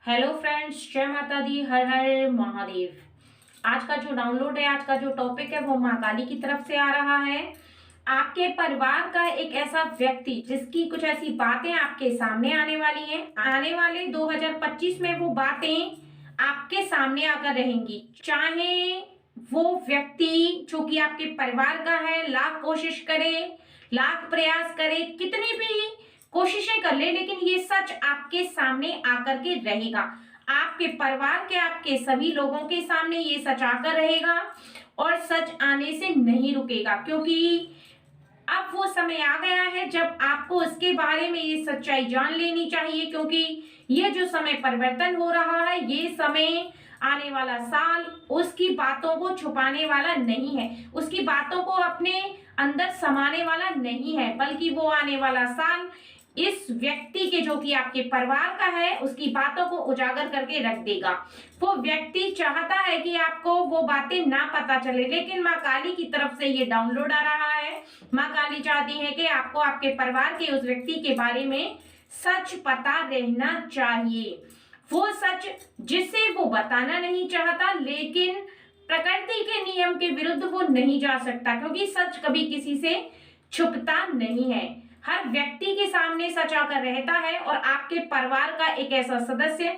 Hello friends, जय माता दी, हर हर महादेव। आज का जो डाउनलोड है, आज का जो टॉपिक है वो माँ काली की तरफ से आ रहा है। आपके परिवार का एक ऐसा व्यक्ति जिसकी कुछ ऐसी बातें आपके सामने आने वाली हैं। आने वाले 2025 में वो बातें आपके सामने आकर रहेंगी। चाहे वो व्यक्ति जो कि आपके परिवार का है, लाख कोशिश करे, लाख प्रयास करे, कितनी भी कोशिशें कर ले, लेकिन ये सच आपके सामने आकर के रहेगा। आपके परिवार के, आपके सभी लोगों के सामने ये सच आकर रहेगा और सच आने से नहीं रुकेगा, क्योंकि अब वो समय आ गया है जब आपको इसके बारे में ये सच्चाई जान लेनी चाहिए। क्योंकि ये जो समय परिवर्तन हो रहा है, ये समय आने वाला साल उसकी बातों को छुपाने वाला नहीं है, उसकी बातों को अपने अंदर समाने वाला नहीं है, बल्कि वो आने वाला साल इस व्यक्ति के, जो कि आपके परिवार का है, उसकी बातों को उजागर करके रख देगा। वो व्यक्ति चाहता है कि आपको वो बातें ना पता चले, लेकिन माँ काली की तरफ से ये डाउनलोड आ रहा है। माँ काली चाहती है कि आपको आपके परिवार के उस व्यक्ति के बारे में सच पता रहना चाहिए। वो सच जिसे वो बताना नहीं चाहता, लेकिन प्रकृति के नियम के विरुद्ध वो नहीं जा सकता, क्योंकि सच कभी किसी से छुपता नहीं है। हर व्यक्ति के सामने सच आकर रहता है। और आपके परिवार का एक ऐसा सदस्य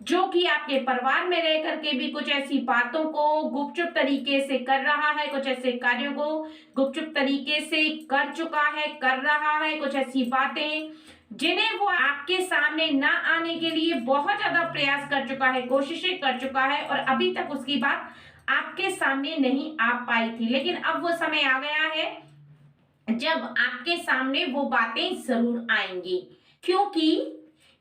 जो कि आपके परिवार में रह करके भी कुछ ऐसी बातों को गुपचुप तरीके से कर रहा है, कुछ ऐसे कार्यों को गुपचुप तरीके से कर चुका है, कर रहा है, कुछ ऐसी बातें जिन्हें वो आपके सामने ना आने के लिए बहुत ज्यादा प्रयास कर चुका है, कोशिशें कर चुका है, और अभी तक उसकी बात आपके सामने नहीं आ पाई थी। लेकिन अब वो समय आ गया है जब आपके सामने वो बातें जरूर आएंगी, क्योंकि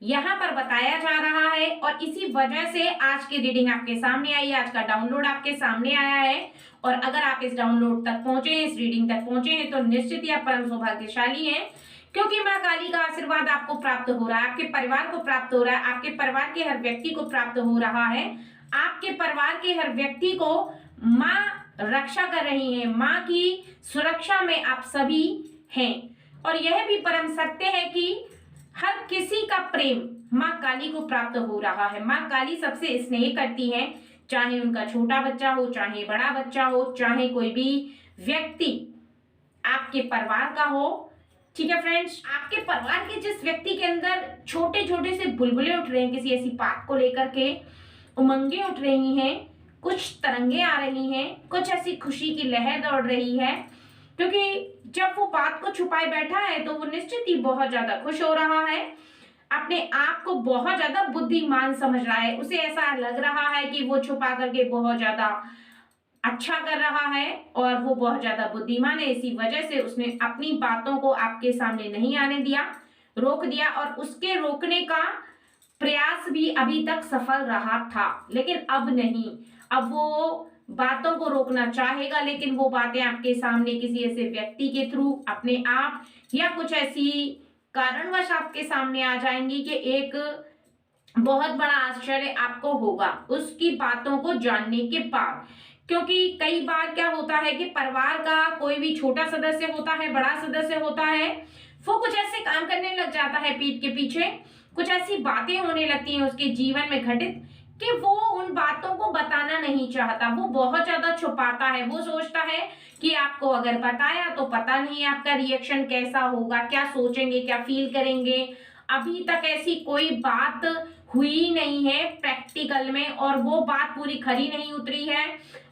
यहाँ पर बताया जा रहा है। और इसी वजह से आज की रीडिंग आपके सामने आई है, आज का डाउनलोड आपके सामने आया है। और अगर आप इस डाउनलोड तक पहुंचे हैं, इस रीडिंग तक पहुंचे हैं, तो निश्चित ही आप परम सौभाग्यशाली हैं, क्योंकि माँ काली का आशीर्वाद आपको प्राप्त हो रहा है, आपके परिवार को प्राप्त हो रहा है, आपके परिवार के हर व्यक्ति को प्राप्त हो रहा है। आपके परिवार के हर व्यक्ति को माँ रक्षा कर रही है, माँ की सुरक्षा में आप सभी हैं। और यह भी परम सत्य है कि हर किसी का प्रेम माँ काली को प्राप्त हो रहा है। माँ काली सबसे स्नेह करती है, चाहे उनका छोटा बच्चा हो, चाहे बड़ा बच्चा हो, चाहे कोई भी व्यक्ति आपके परिवार का हो। ठीक है फ्रेंड्स, आपके परिवार के जिस व्यक्ति के अंदर छोटे छोटे से बुलबुले उठ रहे हैं, किसी ऐसी बात को लेकर के उमंगे उठ रही हैं, कुछ तरंगे आ रही हैं, कुछ ऐसी खुशी की लहर दौड़ रही है, क्योंकि जब वो बात को छुपाए बैठा है तो वो निश्चित ही बहुत ज्यादा खुश हो रहा है, अपने आप को बहुत ज्यादा बुद्धिमान समझ रहा है। उसे ऐसा लग रहा है कि वो छुपा करके बहुत ज्यादा अच्छा कर रहा है और वो बहुत ज्यादा बुद्धिमान है। इसी वजह से उसने अपनी बातों को आपके सामने नहीं आने दिया, रोक दिया, और उसके रोकने का प्रयास भी अभी तक सफल रहा था, लेकिन अब नहीं। अब वो बातों को रोकना चाहेगा, लेकिन वो बातें आपके सामने किसी ऐसे व्यक्ति के थ्रू, अपने आप, या कुछ ऐसी कारणवश आपके सामने आ जाएंगी कि एक बहुत बड़ा आश्चर्य आपको होगा उसकी बातों को जानने के बाद। क्योंकि कई बार क्या होता है कि परिवार का कोई भी छोटा सदस्य होता है, बड़ा सदस्य होता है, वो कुछ ऐसे काम करने लग जाता है पीठ के पीछे, कुछ ऐसी बातें होने लगती हैं उसके जीवन में घटित, कि वो उन बातों को बताना नहीं चाहता, वो बहुत ज्यादा छुपाता है। वो सोचता है कि आपको अगर बताया तो पता नहीं आपका रिएक्शन कैसा होगा, क्या सोचेंगे, क्या फील करेंगे। अभी तक ऐसी कोई बात हुई नहीं है प्रैक्टिकल में, और वो बात पूरी खरी नहीं उतरी है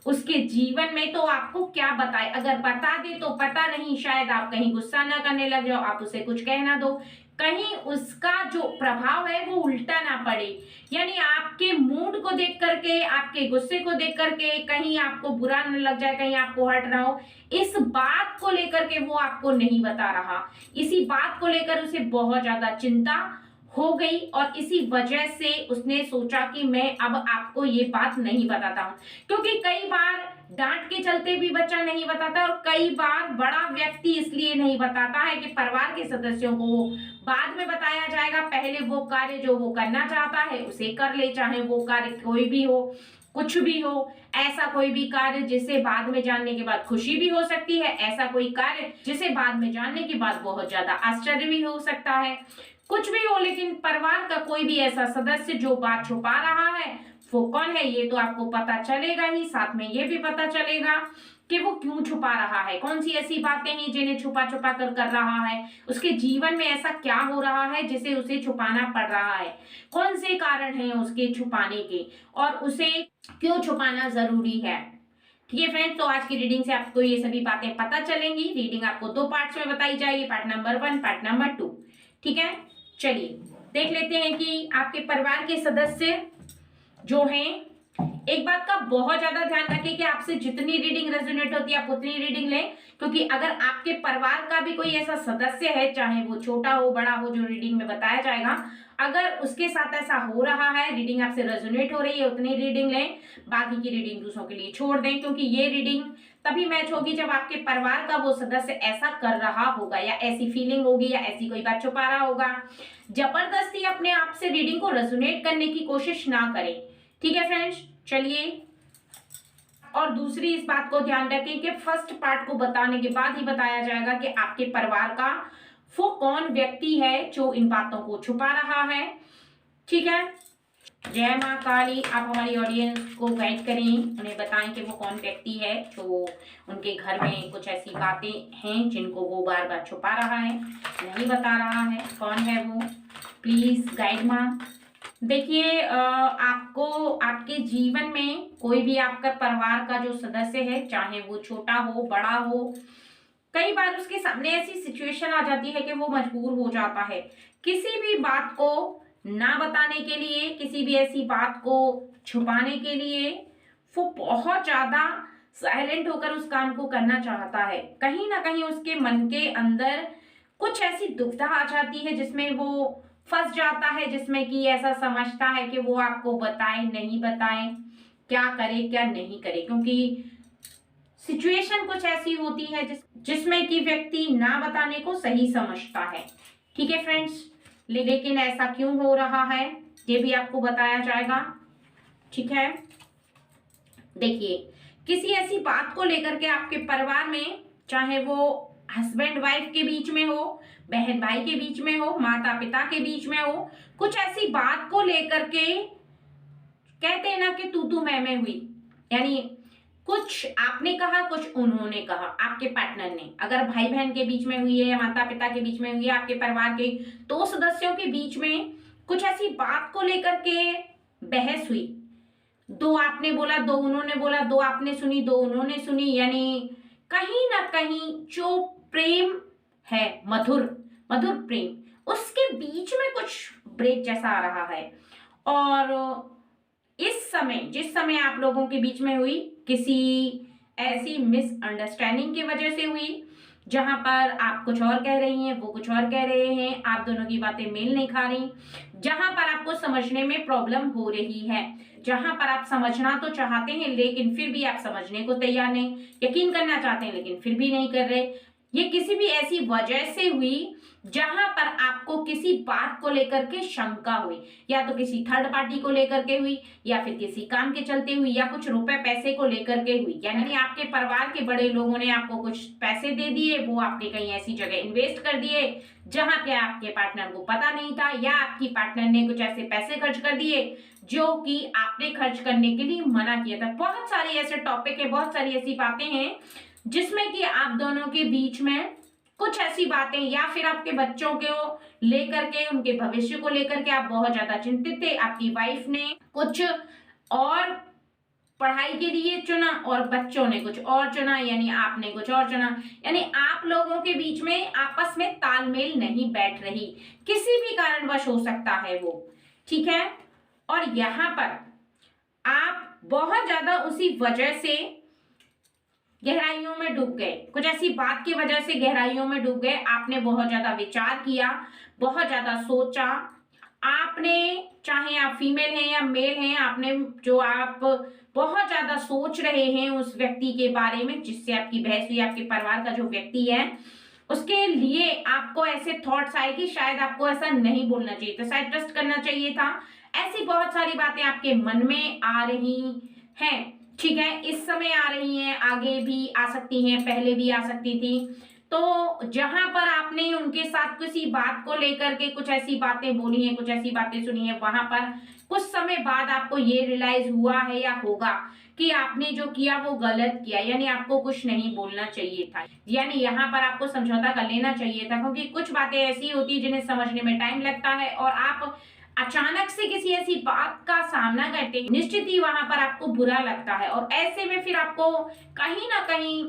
उसके जीवन में, तो आपको क्या बताए। अगर बता दे तो पता नहीं, शायद आप कहीं गुस्सा ना करने लग जाओ, आप उसे कुछ कह ना दो, कहीं उसका जो प्रभाव है वो उल्टा ना पड़े, यानी आपके मूड को देख करके, आपके गुस्से को देख करके कहीं आपको बुरा न लग जाए, कहीं आपको हर्ट ना हो। इस बात को लेकर के वो आपको नहीं बता रहा, इसी बात को लेकर उसे बहुत ज्यादा चिंता हो गई, और इसी वजह से उसने सोचा कि मैं अब आपको ये बात नहीं बताता हूं। क्योंकि कई बार डांट के चलते भी बच्चा नहीं बताता, और कई बार बड़ा व्यक्ति इसलिए नहीं बताता है कि परिवार के सदस्यों को बाद में बताया जाएगा, पहले वो कार्य जो वो करना चाहता है उसे कर ले, चाहे वो कार्य कोई भी हो, कुछ भी हो। ऐसा कोई भी कार्य जिसे बाद में जानने के बाद खुशी भी हो सकती है, ऐसा कोई कार्य जिसे बाद में जानने के बाद बहुत ज्यादा आश्चर्य भी हो सकता है। कुछ भी हो, लेकिन परिवार का कोई भी ऐसा सदस्य जो बात छुपा रहा है, वो कौन है ये तो आपको पता चलेगा ही, साथ में ये भी पता चलेगा कि वो क्यों छुपा रहा है, कौन सी ऐसी बातें हैं जिन्हें छुपा छुपा कर रहा है, उसके जीवन में ऐसा क्या हो रहा है जिसे उसे छुपाना पड़ रहा है, कौन से कारण हैं उसके छुपाने के और उसे क्यों छुपाना जरूरी है। ठीक है फ्रेंड्स, तो आज की रीडिंग से आपको ये सभी बातें पता चलेंगी। रीडिंग आपको 2 पार्ट्स में बताई जाएगी, पार्ट नंबर 1, पार्ट नंबर 2। ठीक है, चलिए देख लेते हैं कि आपके परिवार के सदस्य जो हैं, एक बात का बहुत ज्यादा ध्यान रखें कि आपसे जितनी रीडिंग रेजोनेट होती है आप उतनी रीडिंग लें, क्योंकि अगर आपके परिवार का भी कोई ऐसा सदस्य है, चाहे वो छोटा हो बड़ा हो, जो रीडिंग में बताया जाएगा, अगर उसके साथ ऐसा हो रहा है, रीडिंग आपसे रेजोनेट हो रही है, उतनी रीडिंग लें, बाकी की रीडिंग दूसरों के लिए छोड़ दें, क्योंकि ये रीडिंग तभी मैच होगी जब आपके परिवार का वो सदस्य ऐसा कर रहा होगा या ऐसी फीलिंग होगी या ऐसी कोई बात छुपा रहा होगा। जबरदस्ती अपने आप से रीडिंग को रेजोनेट करने की कोशिश ना करें। ठीक है फ्रेंड्स, चलिए। और दूसरी इस बात को ध्यान रखें कि फर्स्ट पार्ट को बताने के बाद ही बताया जाएगा कि आपके परिवार का वो कौन व्यक्ति है जो इन बातों को छुपा रहा है। ठीक है, जय माँ काली। आप हमारी ऑडियंस को गाइड करें, उन्हें बताएं कि वो कौन व्यक्ति है जो उनके घर में कुछ ऐसी बातें हैं जिनको वो बार बार छुपा रहा है, नहीं बता रहा है, कौन है वो, प्लीज गाइड माँ। देखिए, आपको आपके जीवन में कोई भी आपका परिवार का जो सदस्य है, चाहे वो छोटा हो बड़ा हो, कई बार उसके सामने ऐसी सिचुएशन आ जाती है कि वो मजबूर हो जाता है किसी भी बात को ना बताने के लिए, किसी भी ऐसी बात को छुपाने के लिए। वो बहुत ज्यादा साइलेंट होकर उस काम को करना चाहता है। कहीं ना कहीं उसके मन के अंदर कुछ ऐसी दुविधा आ जाती है जिसमें वो फंस जाता है, जिसमें कि ऐसा समझता है कि वो आपको बताए नहीं बताए, क्या करे क्या नहीं करे, क्योंकि सिचुएशन कुछ ऐसी होती है जिसमें कि व्यक्ति ना बताने को सही समझता है। ठीक है फ्रेंड्स, लेकिन ऐसा क्यों हो रहा है ये भी आपको बताया जाएगा। ठीक है, देखिए, किसी ऐसी बात को लेकर के आपके परिवार में, चाहे वो हस्बैंड वाइफ के बीच में हो, बहन भाई के बीच में हो, माता पिता के बीच में हो, कुछ ऐसी बात को लेकर के कहते हैं ना कि तू मैं हुई, यानी कुछ आपने कहा कुछ उन्होंने कहा, आपके पार्टनर ने। अगर भाई बहन के बीच में हुई है या माता पिता के बीच में हुई है, आपके परिवार के 2 सदस्यों के बीच में कुछ ऐसी बात को लेकर के बहस हुई, 2 आपने बोला 2 उन्होंने बोला, 2 आपने सुनी 2 उन्होंने सुनी, यानी कहीं ना कहीं जो प्रेम है, मधुर मधुर प्रेम, उसके बीच में कुछ ब्रेक जैसा आ रहा है। और इस समय जिस समय आप लोगों के बीच में हुई, किसी ऐसी मिसअंडरस्टैंडिंग की वजह से हुई, जहां पर आप कुछ और कह रही हैं, वो कुछ और कह रहे हैं, आप दोनों की बातें मेल नहीं खा रही, जहां पर आपको समझने में प्रॉब्लम हो रही है, जहां पर आप समझना तो चाहते हैं लेकिन फिर भी आप समझने को तैयार नहीं, यकीन करना चाहते हैं लेकिन फिर भी नहीं कर रहे। ये किसी भी ऐसी वजह से हुई जहां पर आपको किसी बात को लेकर के शंका हुई, या तो किसी थर्ड पार्टी को लेकर के हुई, या फिर किसी काम के चलते हुई, या कुछ रुपए पैसे को लेकर के हुई, यानी आपके परिवार के बड़े लोगों ने आपको कुछ पैसे दे दिए, वो आपने कहीं ऐसी जगह इन्वेस्ट कर दिए जहां पे आपके पार्टनर को पता नहीं था, या आपकी पार्टनर ने कुछ ऐसे पैसे खर्च कर दिए जो कि आपने खर्च करने के लिए मना किया था। बहुत सारे ऐसे टॉपिक है, बहुत सारी ऐसी बातें हैं जिसमें कि आप दोनों के बीच में कुछ ऐसी बातें, या फिर आपके बच्चों को लेकर के, उनके भविष्य को लेकर के आप बहुत ज्यादा चिंतित थे। आपकी वाइफ ने कुछ और पढ़ाई के लिए चुना और बच्चों ने कुछ और चुना, यानी आपने कुछ और चुना, यानी आप लोगों के बीच में आपस में तालमेल नहीं बैठ रही, किसी भी कारणवश हो सकता है वो। ठीक है, और यहां पर आप बहुत ज्यादा उसी वजह से गहराइयों में डूब गए, कुछ ऐसी बात की वजह से गहराइयों में डूब गए। आपने बहुत ज्यादा विचार किया, बहुत ज्यादा सोचा, आपने, चाहे आप फीमेल हैं या मेल हैं, आपने जो आप बहुत ज्यादा सोच रहे हैं उस व्यक्ति के बारे में जिससे आपकी बहस हुई, आपके परिवार का जो व्यक्ति है उसके लिए आपको ऐसे थॉट्स आए कि शायद आपको ऐसा नहीं बोलना चाहिए था, शायद ट्रस्ट करना चाहिए था। ऐसी बहुत सारी बातें आपके मन में आ रही हैं। ठीक है, इस समय आ रही हैं, आगे भी आ सकती हैं, पहले भी आ सकती थी। तो जहां पर आपने उनके साथ किसी बात को लेकर के कुछ ऐसी बातें बोली हैं, कुछ ऐसी बातें सुनी है, वहां पर कुछ समय बाद आपको ये रियलाइज हुआ है या होगा कि आपने जो किया वो गलत किया, यानी आपको कुछ नहीं बोलना चाहिए था, यानी यहाँ पर आपको समझौता कर लेना चाहिए था, क्योंकि कुछ बातें ऐसी होती है जिन्हें समझने में टाइम लगता है और आप अचानक से किसी ऐसी बात का सामना करते हैं, निश्चित ही वहां पर आपको बुरा लगता है और ऐसे में फिर आपको कहीं ना कहीं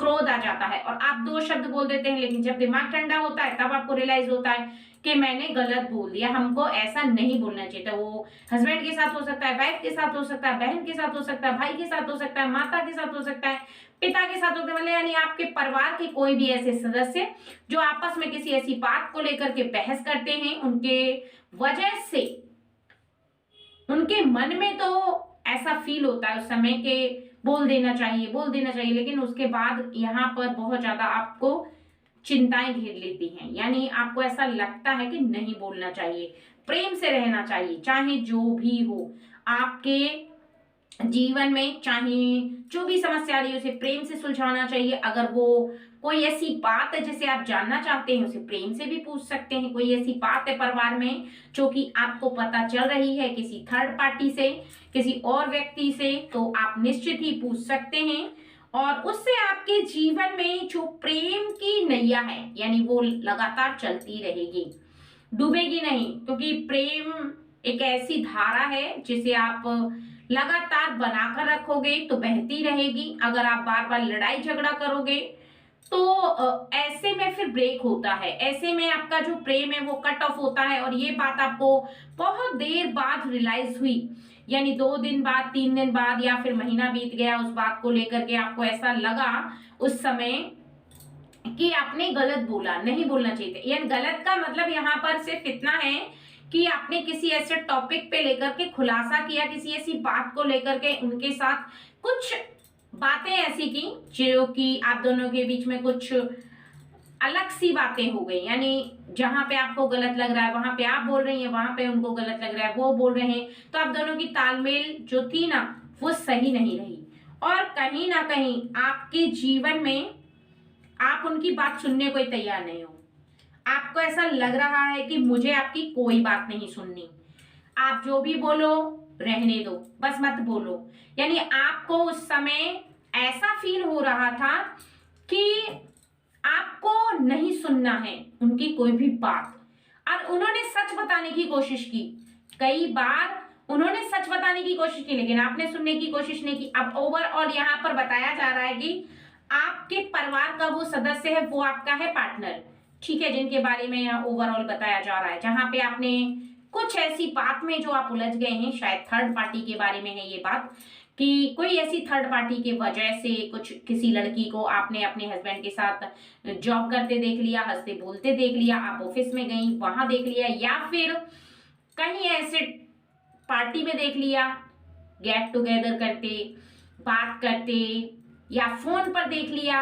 क्रोध आ जाता है और आप दो शब्द बोल देते हैं, लेकिन जब दिमाग ठंडा होता है तब आपको रियलाइज होता है कि मैंने गलत बोल दिया, हमको ऐसा नहीं बोलना चाहिए था। वो हस्बैंड के साथ हो सकता है, वाइफ के साथ हो सकता है, बहन के साथ हो सकता है, भाई के साथ हो सकता है, माता के साथ हो सकता है, पिता के साथ होते मतलब यानी आपके परिवार के कोई भी ऐसे सदस्य जो आपस में किसी ऐसी बात को लेकर के बहस करते हैं, उनके वजह से उनके मन में तो ऐसा फील होता है उस समय के बोल देना चाहिए, बोल देना चाहिए, लेकिन उसके बाद यहाँ पर बहुत ज्यादा आपको चिंताएं घेर लेती हैं, यानी आपको ऐसा लगता है कि नहीं बोलना चाहिए, प्रेम से रहना चाहिए, चाहे जो भी हो आपके जीवन में, चाहे जो भी समस्या आ रही है उसे प्रेम से सुलझाना चाहिए। अगर वो कोई ऐसी बात है जिसे आप जानना चाहते हैं उसे प्रेम से भी पूछ सकते हैं। कोई ऐसी बात है परिवार में जो कि आपको पता चल रही है किसी थर्ड पार्टी से, किसी और व्यक्ति से, तो आप निश्चित ही पूछ सकते हैं और उससे आपके जीवन में जो प्रेम की नैया है यानी वो लगातार चलती रहेगी, डूबेगी नहीं, क्योंकि प्रेम एक ऐसी धारा है जिसे आप लगातार बनाकर रखोगे तो बहती रहेगी। अगर आप बार बार लड़ाई झगड़ा करोगे तो ऐसे में फिर ब्रेक होता है, ऐसे में आपका जो प्रेम है वो कट ऑफ होता है और ये बात आपको बहुत देर बाद रियलाइज हुई, यानी 2 दिन बाद, 3 दिन बाद या फिर महीना बीत गया, उस बात को लेकर के आपको ऐसा लगा उस समय कि आपने गलत बोला, नहीं बोलना चाहिए था। यानी गलत का मतलब यहाँ पर सिर्फ इतना है कि आपने किसी ऐसे टॉपिक पे लेकर के खुलासा किया, किसी ऐसी बात को लेकर के उनके साथ कुछ बातें ऐसी की जो कि आप दोनों के बीच में कुछ अलग सी बातें हो गई, यानी जहां पे आपको गलत लग रहा है वहां पे आप बोल रही हैं, वहां पे उनको गलत लग रहा है वो बोल रहे हैं, तो आप दोनों की तालमेल जो थी ना वो सही नहीं रही और कहीं ना कहीं आपके जीवन में आप उनकी बात सुनने को तैयार नहीं हो। आपको ऐसा लग रहा है कि मुझे आपकी कोई बात नहीं सुननी, आप जो भी बोलो रहने दो, बस मत बोलो, यानी आपको उस समय ऐसा फील हो रहा था कि आपको नहीं सुनना है उनकी कोई भी बात। और उन्होंने सच बताने की कोशिश की, कई बार उन्होंने सच बताने की कोशिश की लेकिन आपने सुनने की कोशिश नहीं की। अब ओवरऑल यहाँ पर बताया जा रहा है कि आपके परिवार का वो सदस्य है वो आपका है पार्टनर, ठीक है, जिनके बारे में यहाँ ओवरऑल बताया जा रहा है, जहां पे आपने कुछ ऐसी बात में जो आप उलझ गए हैं, शायद थर्ड पार्टी के बारे में है ये बात, कि कोई ऐसी थर्ड पार्टी के वजह से कुछ किसी लड़की को आपने अपने हस्बैंड के साथ जॉब करते देख लिया, हंसते बोलते देख लिया, आप ऑफिस में गई वहां देख लिया, या फिर कहीं ऐसे पार्टी में देख लिया, गेट टुगेदर करते, बात करते, या फोन पर देख लिया,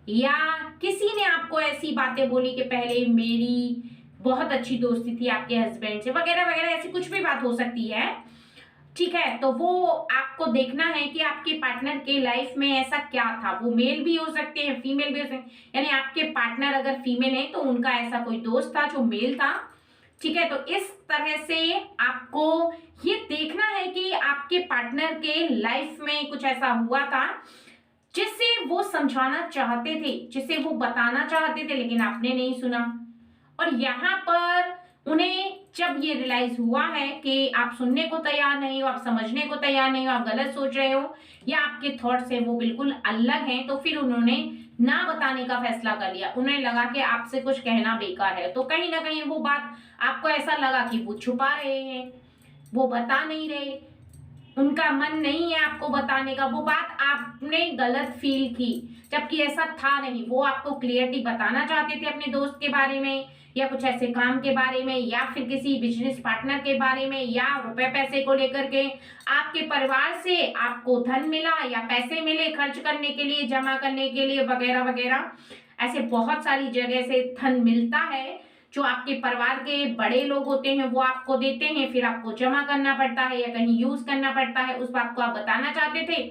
या किसी ने आपको ऐसी बातें बोली कि पहले मेरी बहुत अच्छी दोस्ती थी आपके हस्बैंड से, वगैरह वगैरह, ऐसी कुछ भी बात हो सकती है, ठीक है। तो वो आपको देखना है कि आपके पार्टनर के लाइफ में ऐसा क्या था, वो मेल भी हो सकते हैं, फीमेल भी हो सकते हैं, यानी आपके पार्टनर अगर फीमेल है तो उनका ऐसा कोई दोस्त था जो मेल था, ठीक है। तो इस तरह से आपको ये देखना है कि आपके पार्टनर के लाइफ में कुछ ऐसा हुआ था जिसे वो समझाना चाहते थे, जिसे वो बताना चाहते थे, लेकिन आपने नहीं सुना। और यहाँ पर उन्हें जब ये रियलाइज हुआ है कि आप सुनने को तैयार नहीं हो, आप समझने को तैयार नहीं हो, आप गलत सोच रहे हो या आपके थॉट्स है वो बिल्कुल अलग हैं, तो फिर उन्होंने ना बताने का फैसला कर लिया। उन्हें लगा कि आपसे कुछ कहना बेकार है, तो कहीं ना कहीं वो बात आपको ऐसा लगा कि वो छुपा रहे हैं, वो बता नहीं रहे, उनका मन नहीं है आपको बताने का, वो बात आपने गलत फील की, जबकि ऐसा था नहीं। वो आपको क्लियरली बताना चाहते थे अपने दोस्त के बारे में, या कुछ ऐसे काम के बारे में, या फिर किसी बिजनेस पार्टनर के बारे में, या रुपए पैसे को लेकर के आपके परिवार से आपको धन मिला या पैसे मिले खर्च करने के लिए, जमा करने के लिए, वगैरह वगैरह। ऐसे बहुत सारी जगह से धन मिलता है जो आपके परिवार के बड़े लोग होते हैं वो आपको देते हैं, फिर आपको जमा करना पड़ता है या कहीं यूज करना पड़ता है, उस बात को आप बताना चाहते थे।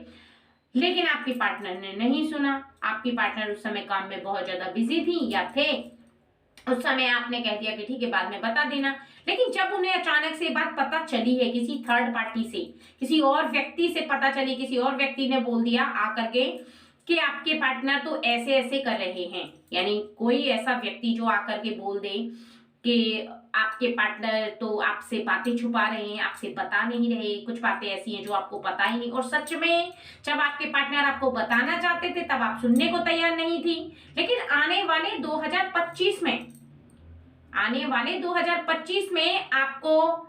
लेकिन आपकी पार्टनर ने नहीं सुना। आपकी पार्टनर उस समय काम में बहुत ज्यादा बिजी थी या थे, उस समय आपने कह दिया कि ठीक है बाद में बता देना। लेकिन जब उन्हें अचानक से बात पता चली है किसी थर्ड पार्टी से, किसी और व्यक्ति से पता चली, किसी और व्यक्ति ने बोल दिया आकर के कि आपके पार्टनर तो ऐसे ऐसे कर रहे हैं, यानी कोई ऐसा व्यक्ति जो आकर के बोल दे कि आपके पार्टनर तो आपसे बातें छुपा रहे हैं, आपसे बता नहीं रहे, कुछ बातें ऐसी हैं जो आपको पता ही नहीं, और सच में जब आपके पार्टनर आपको बताना चाहते थे तब आप सुनने को तैयार नहीं थी। लेकिन आने वाले 2025 में आपको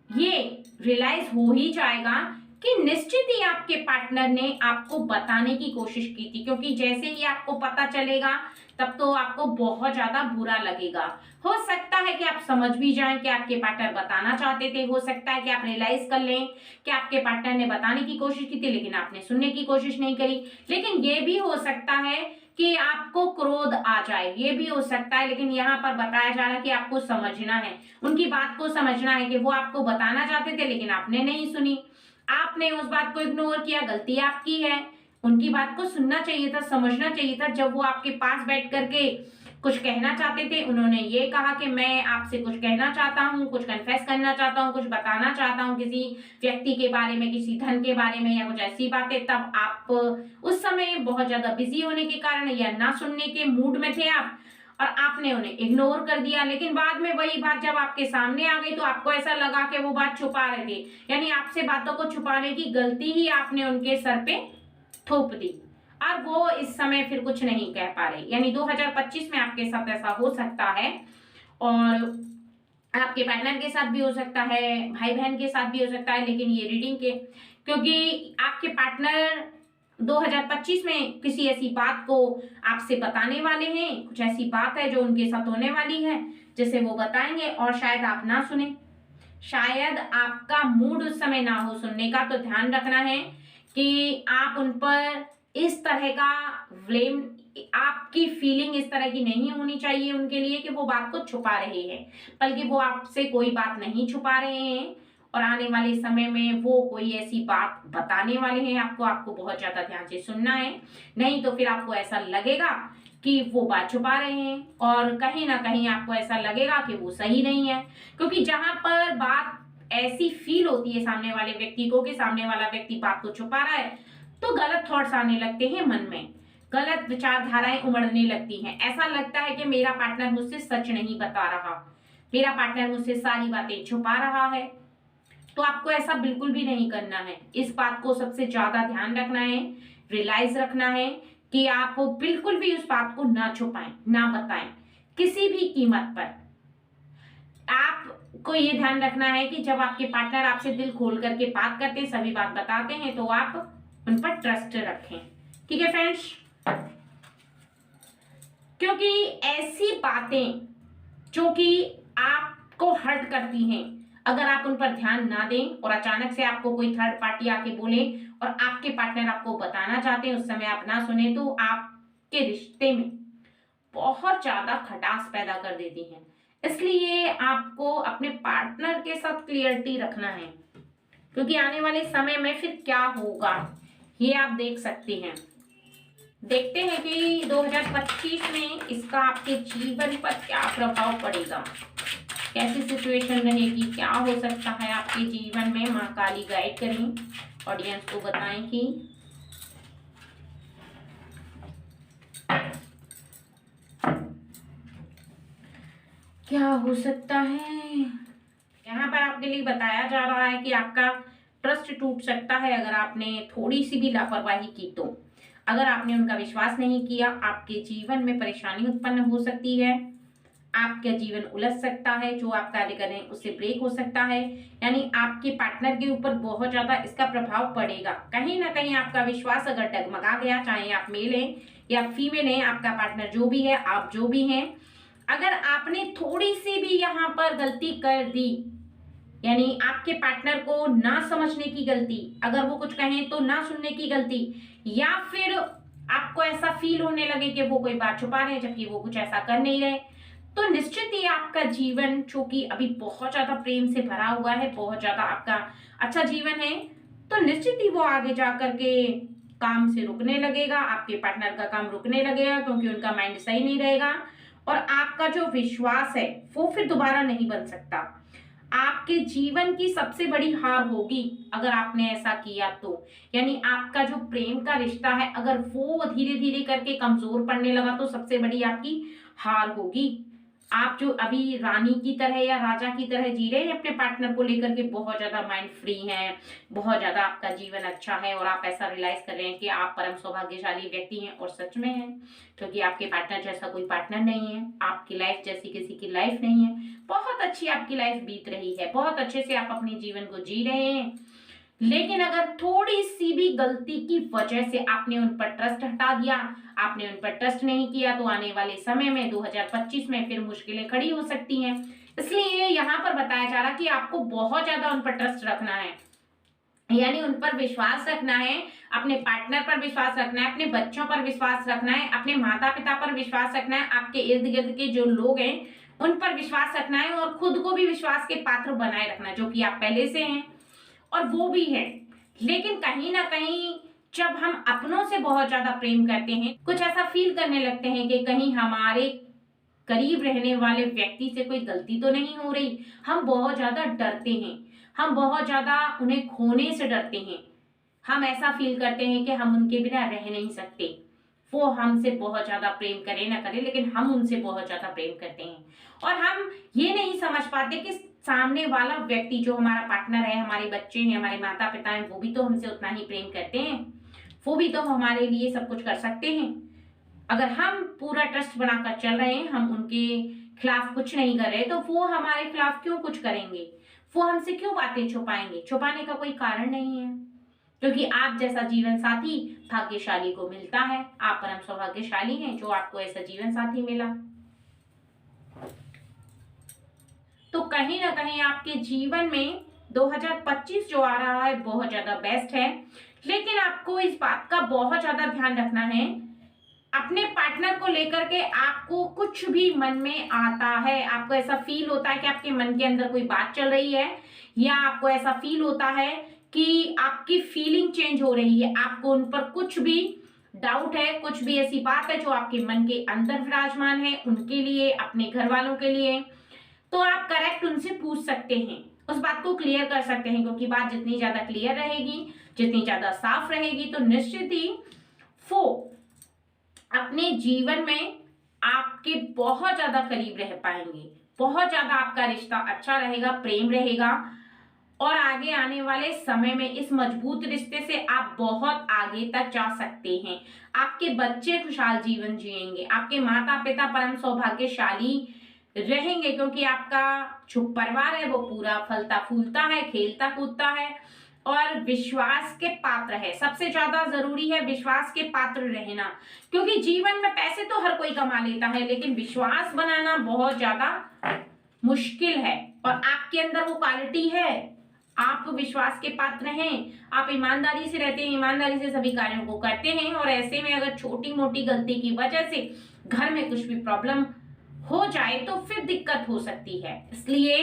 ये रियलाइज हो ही जाएगा कि निश्चित ही आपके पार्टनर ने आपको बताने की कोशिश की थी, क्योंकि जैसे ही आपको पता चलेगा तब तो आपको बहुत ज्यादा बुरा लगेगा। हो सकता है कि आप समझ भी जाएं कि आपके पार्टनर बताना चाहते थे, हो सकता है कि आप रियलाइज कर लें कि आपके पार्टनर ने बताने की कोशिश की थी लेकिन आपने सुनने की कोशिश नहीं करी। लेकिन ये भी हो सकता है कि आपको क्रोध आ जाए, ये भी हो सकता है। लेकिन यहाँ पर बताया जा रहा है कि आपको समझना है, उनकी बात को समझना है कि वो आपको बताना चाहते थे लेकिन आपने नहीं सुनी, आपने उस बात को इग्नोर किया, गलती आपकी है। उनकी बात को सुनना चाहिए था, समझना चाहिए था। जब वो आपके पास बैठ करके कुछ कहना चाहते थे, उन्होंने ये कहा कि मैं आपसे कुछ कहना चाहता हूँ, कुछ कन्फेस करना चाहता हूँ, कुछ बताना चाहता हूँ किसी व्यक्ति के बारे में, किसी धन के बारे में या कुछ ऐसी बातें, तब आप उस समय बहुत ज्यादा बिजी होने के कारण या ना सुनने के मूड में थे आप, और आपने उन्हें इग्नोर कर दिया। लेकिन बाद में वही बात जब आपके सामने आ गई तो आपको ऐसा लगा कि वो बात छुपा रहे थे, यानी आपसे बातों को छुपाने की गलती ही आपने उनके सर पे थोप दी, और वो इस समय फिर कुछ नहीं कह पा रहे। यानी 2025 में आपके साथ ऐसा हो सकता है, और आपके पार्टनर के साथ भी हो सकता है, भाई बहन के साथ भी हो सकता है। लेकिन ये रीडिंग के, क्योंकि आपके पार्टनर 2025 में किसी ऐसी बात को आपसे बताने वाले हैं, कुछ ऐसी बात है जो उनके साथ होने वाली है जिसे वो बताएंगे, और शायद आप ना सुने, शायद आपका मूड उस समय ना हो सुनने का। तो ध्यान रखना है कि आप उन पर इस तरह का ब्लेम, आपकी फीलिंग इस तरह की नहीं होनी चाहिए उनके लिए कि वो बात को छुपा रहे हैं, बल्कि वो आपसे कोई बात नहीं छुपा रहे हैं और आने वाले समय में वो कोई ऐसी बात बताने वाले हैं आपको। आपको बहुत ज्यादा ध्यान से सुनना है, नहीं तो फिर आपको ऐसा लगेगा कि वो बात छुपा रहे हैं, और कहीं ना कहीं आपको ऐसा लगेगा कि वो सही नहीं है। क्योंकि जहां पर बात ऐसी फील होती है सामने वाले व्यक्ति को कि सामने वाला व्यक्ति बात को छुपा रहा है, तो गलत थॉट्स आने लगते हैं मन में, गलत विचारधाराएं उमड़ने लगती हैं। ऐसा लगता है कि मेरा पार्टनर मुझसे सच नहीं बता रहा, मेरा पार्टनर मुझसे सारी बातें छुपा रहा है। तो आपको ऐसा बिल्कुल भी नहीं करना है। इस बात को सबसे ज्यादा ध्यान रखना है, रियलाइज रखना है कि आप बिल्कुल भी उस बात को ना छुपाएं, ना बताएं किसी भी कीमत पर। आपको ये ध्यान रखना है कि जब आपके पार्टनर आपसे दिल खोल करके बात करते हैं, सभी बात बताते हैं, तो आप उन पर ट्रस्ट रखें। ठीक है फ्रेंड्स, क्योंकि ऐसी बातें जो कि आपको हर्ट करती हैं, अगर आप उन पर ध्यान ना दें और अचानक से आपको कोई थर्ड पार्टी आके बोले और आपके पार्टनर आपको बताना चाहते हैं, उस समय आप ना सुने, तो आपके रिश्ते में बहुत ज्यादा खटास पैदा कर देती हैं। इसलिए आपको अपने पार्टनर के साथ क्लियरिटी रखना है, क्योंकि आने वाले समय में फिर क्या होगा ये आप देख सकते हैं। देखते हैं कि 2025 में इसका आपके जीवन पर क्या प्रभाव पड़ेगा, कैसी सिचुएशन रहेगी, क्या हो सकता है आपके जीवन में। मां काली गाइड करें, ऑडियंस को बताएं कि क्या हो सकता है। यहाँ पर आपके लिए बताया जा रहा है कि आपका ट्रस्ट टूट सकता है अगर आपने थोड़ी सी भी लापरवाही की तो। अगर आपने उनका विश्वास नहीं किया, आपके जीवन में परेशानी उत्पन्न हो सकती है, आपका जीवन उलझ सकता है, जो आप कार्य कर रहे हैं उससे ब्रेक हो सकता है। यानी आपके पार्टनर के ऊपर बहुत ज्यादा इसका प्रभाव पड़ेगा। कहीं ना कहीं आपका विश्वास अगर डगमगा गया, चाहे आप मेल हैं या फीमेल हैं, आपका पार्टनर जो भी है, आप जो भी हैं, अगर आपने थोड़ी सी भी यहाँ पर गलती कर दी, यानी आपके पार्टनर को ना समझने की गलती, अगर वो कुछ कहें तो ना सुनने की गलती, या फिर आपको ऐसा फील होने लगे कि वो कोई बात छुपा रहे हैं जबकि वो कुछ ऐसा कर नहीं रहे, तो निश्चित ही आपका जीवन, जो कि अभी बहुत ज्यादा प्रेम से भरा हुआ है, बहुत ज्यादा आपका अच्छा जीवन है, तो निश्चित ही वो आगे जाकर के काम से रुकने लगेगा, आपके पार्टनर का काम रुकने लगेगा क्योंकि उनका माइंड सही नहीं रहेगा और आपका जो विश्वास है वो फिर दोबारा नहीं बन सकता। आपके जीवन की सबसे बड़ी हार होगी अगर आपने ऐसा किया तो, यानी आपका जो प्रेम का रिश्ता है अगर वो धीरे धीरे करके कमजोर पड़ने लगा तो सबसे बड़ी आपकी हार होगी। आप जो अभी रानी की तरह या राजा की तरह जी रहे हैं अपने पार्टनर को लेकर के, बहुत ज्यादा माइंड फ्री हैं, बहुत ज्यादा आपका जीवन अच्छा है और आप ऐसा रियलाइज कर रहे हैं कि आप परम सौभाग्यशाली व्यक्ति हैं, और सच में हैं, क्योंकि आपके पार्टनर जैसा कोई पार्टनर नहीं है, आपकी लाइफ जैसी किसी की लाइफ नहीं है, बहुत अच्छी आपकी लाइफ बीत रही है, बहुत अच्छे से आप अपने जीवन को जी रहे हैं। लेकिन अगर थोड़ी सी भी गलती की वजह से आपने उन पर ट्रस्ट हटा दिया, आपने उन पर ट्रस्ट नहीं किया, तो आने वाले समय में 2025 में फिर मुश्किलें खड़ी हो सकती हैं। इसलिए यहाँ पर बताया जा रहा कि आपको बहुत ज्यादा उन पर ट्रस्ट रखना है, यानी उन पर विश्वास रखना है, अपने पार्टनर पर विश्वास रखना है, अपने बच्चों पर विश्वास रखना है, अपने माता पिता पर विश्वास रखना है, आपके इर्द गिर्द के जो लोग हैं उन पर विश्वास रखना है और खुद को भी विश्वास के पात्र बनाए रखना, जो कि आप पहले से हैं और वो भी है। लेकिन कहीं ना कहीं जब हम अपनों से बहुत ज्यादा प्रेम करते हैं, कुछ ऐसा फील करने लगते हैं कि कहीं हमारे करीब रहने वाले व्यक्ति से कोई गलती तो नहीं हो रही, हम बहुत ज्यादा डरते हैं, हम बहुत ज्यादा उन्हें खोने से डरते हैं, हम ऐसा फील करते हैं कि हम उनके बिना रह नहीं सकते। वो हमसे बहुत ज्यादा प्रेम करे ना करे, लेकिन हम उनसे बहुत ज्यादा प्रेम करते हैं और हम ये नहीं समझ पाते कि सामने वाला व्यक्ति जो हमारा पार्टनर है, हमारे बच्चे हैं, हमारे माता पिता हैं, वो भी तो हमसे उतना ही प्रेम करते हैं, वो भी तो हमारे लिए सब कुछ कर सकते हैं। अगर हम पूरा ट्रस्ट बनाकर चल रहे हैं, हम उनके खिलाफ कुछ नहीं कर रहे, तो वो हमारे खिलाफ क्यों कुछ करेंगे, वो हमसे क्यों बातें छुपाएंगे? छुपाने का कोई कारण नहीं है, क्योंकि आप जैसा जीवन साथी भाग्यशाली को मिलता है। आप परम सौभाग्यशाली हैं जो आपको ऐसा जीवन साथी मिला। तो कहीं ना कहीं आपके जीवन में 2025 जो आ रहा है बहुत ज्यादा बेस्ट है, लेकिन आपको इस बात का बहुत ज्यादा ध्यान रखना है, अपने पार्टनर को लेकर के आपको कुछ भी मन में आता है, आपको ऐसा फील होता है कि आपके मन के अंदर कोई बात चल रही है, या आपको ऐसा फील होता है कि आपकी फीलिंग चेंज हो रही है, आपको उन पर कुछ भी डाउट है, कुछ भी ऐसी बात है जो आपके मन के अंदर विराजमान है, उनके लिए, अपने घर वालों के लिए, तो आप करेक्ट उनसे पूछ सकते हैं, उस बात को क्लियर कर सकते हैं, क्योंकि बात जितनी ज्यादा क्लियर रहेगी, जितनी ज्यादा साफ रहेगी, तो निश्चित ही वो अपने जीवन में आपके बहुत ज्यादा करीब रह पाएंगे, बहुत ज्यादा आपका रिश्ता अच्छा रहेगा, प्रेम रहेगा, और आगे आने वाले समय में इस मजबूत रिश्ते से आप बहुत आगे तक जा सकते हैं। आपके बच्चे खुशहाल जीवन जिएंगे, आपके माता पिता परम सौभाग्यशाली रहेंगे, क्योंकि आपका जो परिवार है वो पूरा फलता फूलता है, खेलता कूदता है और विश्वास के पात्र है। सबसे ज्यादा जरूरी है विश्वास के पात्र रहना, क्योंकि जीवन में पैसे तो हर कोई कमा लेता है, लेकिन विश्वास बनाना बहुत ज्यादा मुश्किल है, और आपके अंदर वो क्वालिटी है, आप विश्वास के पात्र हैं, आप ईमानदारी से रहते हैं, ईमानदारी से सभी कार्यों को करते हैं, और ऐसे में अगर छोटी मोटी गलती की वजह से घर में कुछ भी प्रॉब्लम हो जाए तो फिर दिक्कत हो सकती है। इसलिए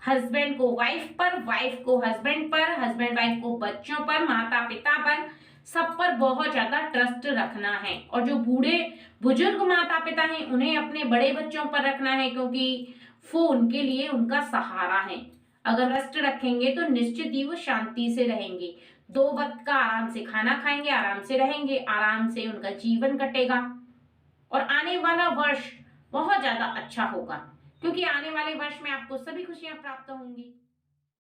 हस्बैंड को वाइफ पर, वाइफ को हस्बैंड पर, हस्बैंड वाइफ को बच्चों पर, माता पिता पर, सब पर बहुत ज्यादा ट्रस्ट रखना है, और जो बूढ़े बुजुर्ग माता पिता हैं उन्हें अपने बड़े बच्चों पर रखना है, क्योंकि वो उनके लिए उनका सहारा है। अगर ट्रस्ट रखेंगे तो निश्चित ही वो शांति से रहेंगे, 2 वक्त का आराम से खाना खाएंगे, आराम से रहेंगे, आराम से उनका जीवन कटेगा, और आने वाला वर्ष बहुत ज्यादा अच्छा होगा, क्योंकि आने वाले वर्ष में आपको सभी खुशियां प्राप्त होंगी।